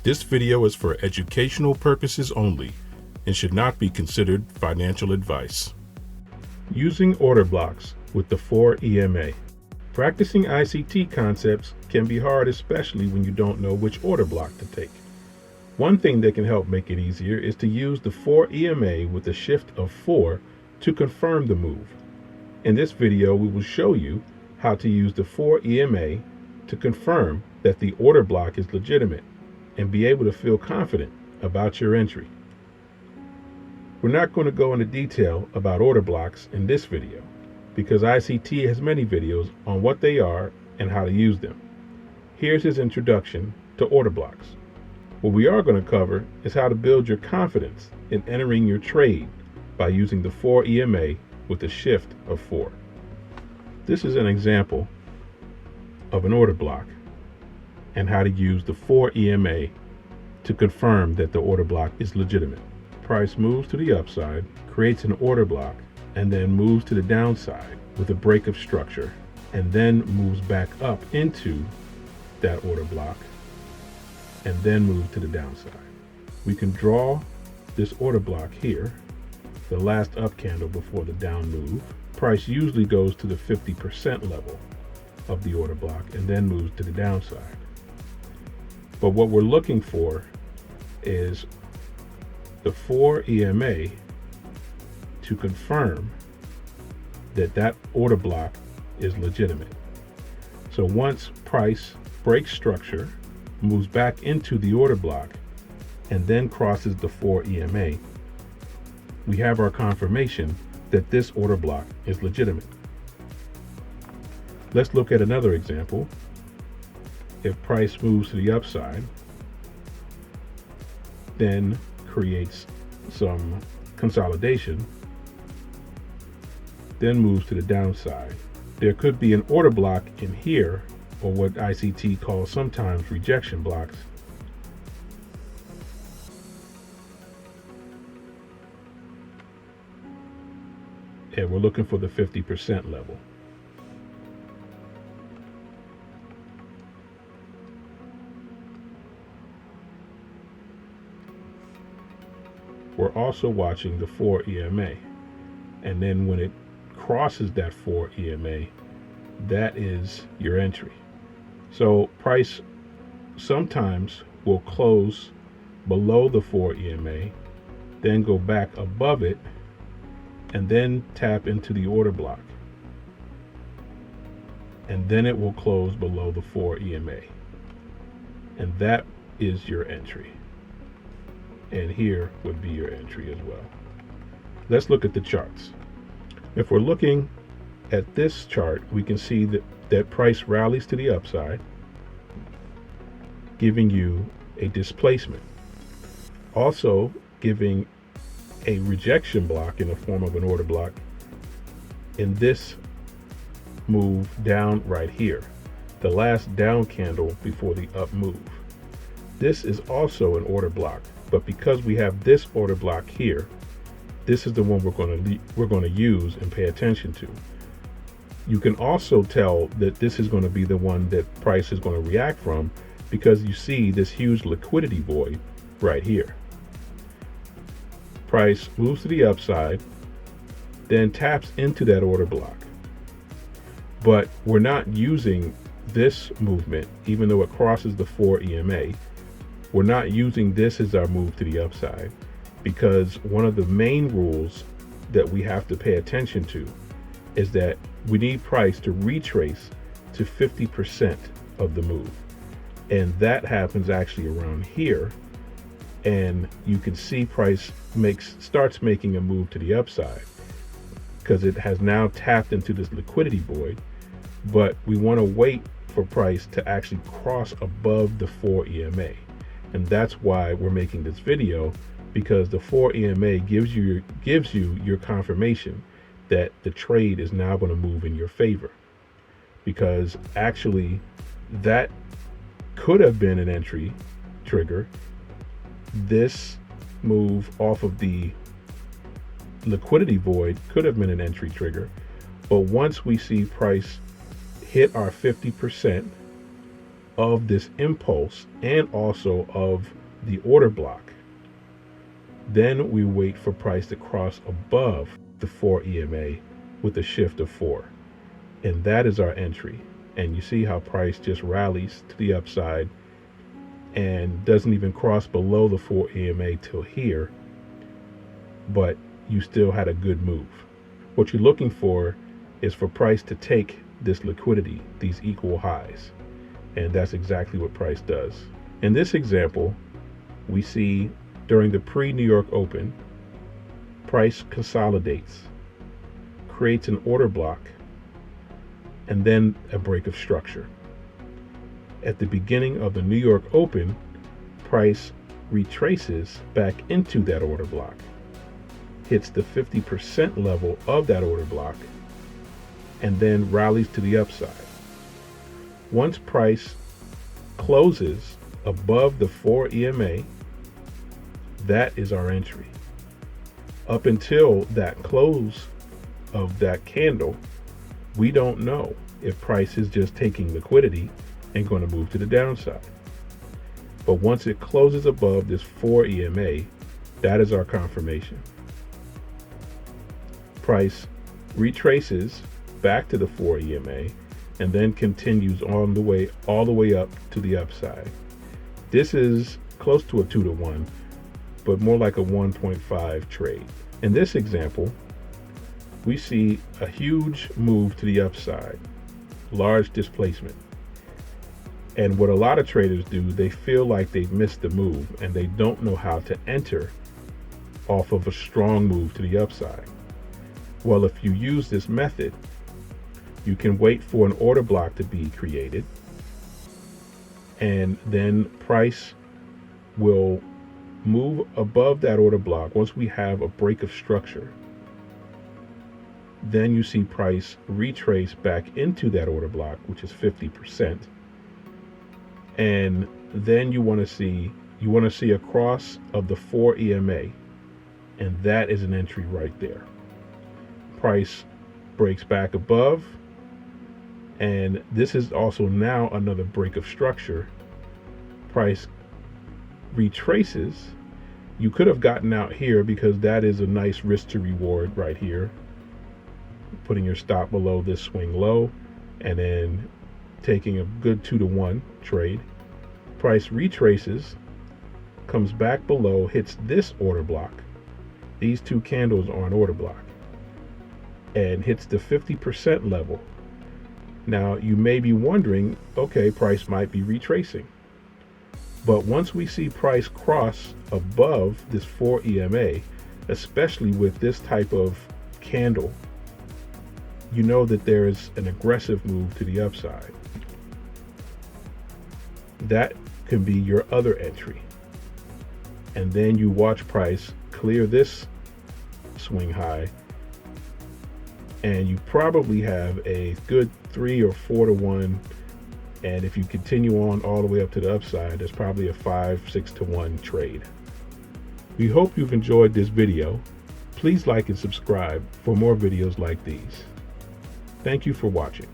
This video is for educational purposes only and should not be considered financial advice. Using order blocks with the 4 EMA. Practicing ICT concepts can be hard, especially when you don't know which order block to take. One thing that can help make it easier is to use the 4 EMA with a shift of 4 to confirm the move. In this video, we will show you how to use the 4 EMA to confirm that the order block is legitimate and be able to feel confident about your entry. We're not going to go into detail about order blocks in this video because ICT has many videos on what they are and how to use them. Here's his introduction to order blocks. What we are going to cover is how to build your confidence in entering your trade by using the 4 EMA with a shift of 4. This is an example of an order block and how to use the 4 EMA to confirm that the order block is legitimate. Price moves to the upside, creates an order block, and then moves to the downside with a break of structure, and then moves back up into that order block, and then moves to the downside. We can draw this order block here, the last up candle before the down move. Price usually goes to the 50% level of the order block and then moves to the downside. But what we're looking for is the 4 EMA to confirm that that order block is legitimate. So once price breaks structure, moves back into the order block, and then crosses the 4 EMA, we have our confirmation that this order block is legitimate. Let's look at another example. If price moves to the upside, then creates some consolidation, then moves to the downside. There could be an order block in here, or what ICT calls sometimes rejection blocks. And we're looking for the 50% level. We're also watching the 4 EMA. And then when it crosses that 4 EMA, that is your entry. So price sometimes will close below the 4 EMA, then go back above it, and then tap into the order block. And then it will close below the 4 EMA. And that is your entry. And here would be your entry as well. Let's look at the charts. If we're looking at this chart, we can see that price rallies to the upside, giving you a displacement. Also giving a rejection block in the form of an order block in this move down right here, the last down candle before the up move. This is also an order block, but because we have this order block here, this is the one we're going to use and pay attention to. You can also tell that this is going to be the one that price is going to react from because you see this huge liquidity void right here. Price moves to the upside, then taps into that order block. But we're not using this movement, even though it crosses the 4 EMA. We're not using this as our move to the upside because one of the main rules that we have to pay attention to is that we need price to retrace to 50% of the move. And that happens actually around here. And you can see price starts making a move to the upside because it has now tapped into this liquidity void. But we want to wait for price to actually cross above the 4 EMA. And that's why we're making this video, because the 4 EMA gives you your confirmation that the trade is now going to move in your favor. Because actually that could have been an entry trigger. This move off of the liquidity void could have been an entry trigger. But once we see price hit our 50%, of this impulse and also of the order block. Then we wait for price to cross above the 4 EMA with a shift of 4. And that is our entry. And you see how price just rallies to the upside and doesn't even cross below the 4 EMA till here, but you still had a good move. What you're looking for is for price to take this liquidity, these equal highs. And that's exactly what price does. In this example, we see during the pre-New York Open, price consolidates, creates an order block, and then a break of structure. At the beginning of the New York Open, price retraces back into that order block, hits the 50% level of that order block, and then rallies to the upside. Once price closes above the 4 EMA, that is our entry. Up until that close of that candle, we don't know if price is just taking liquidity and going to move to the downside. But once it closes above this 4 EMA, that is our confirmation. Price retraces back to the 4 EMA and then continues all the way up to the upside. This is close to a 2-to-1, but more like a 1.5 trade. In this example, we see a huge move to the upside, large displacement. And what a lot of traders do, they feel like they've missed the move and they don't know how to enter off of a strong move to the upside. Well, if you use this method, you can wait for an order block to be created, and then price will move above that order block. Once we have a break of structure, then you see price retrace back into that order block, which is 50%. And then you want to see a cross of the 4 EMA, and that is an entry right there. Price breaks back above, and this is also now another break of structure. Price retraces. You could have gotten out here because that is a nice risk to reward right here, putting your stop below this swing low and then taking a good 2-to-1 trade. Price retraces, comes back below, hits this order block. These two candles are an order block, and hits the 50% level. Now you may be wondering, okay, price might be retracing. But once we see price cross above this 4 EMA, especially with this type of candle, you know that there is an aggressive move to the upside. That can be your other entry. And then you watch price clear this swing high, and you probably have a good 3 or 4-to-1. And if you continue on all the way up to the upside, there's probably a 5-6-to-1 trade. We hope you've enjoyed this video. Please like and subscribe for more videos like these. Thank you for watching.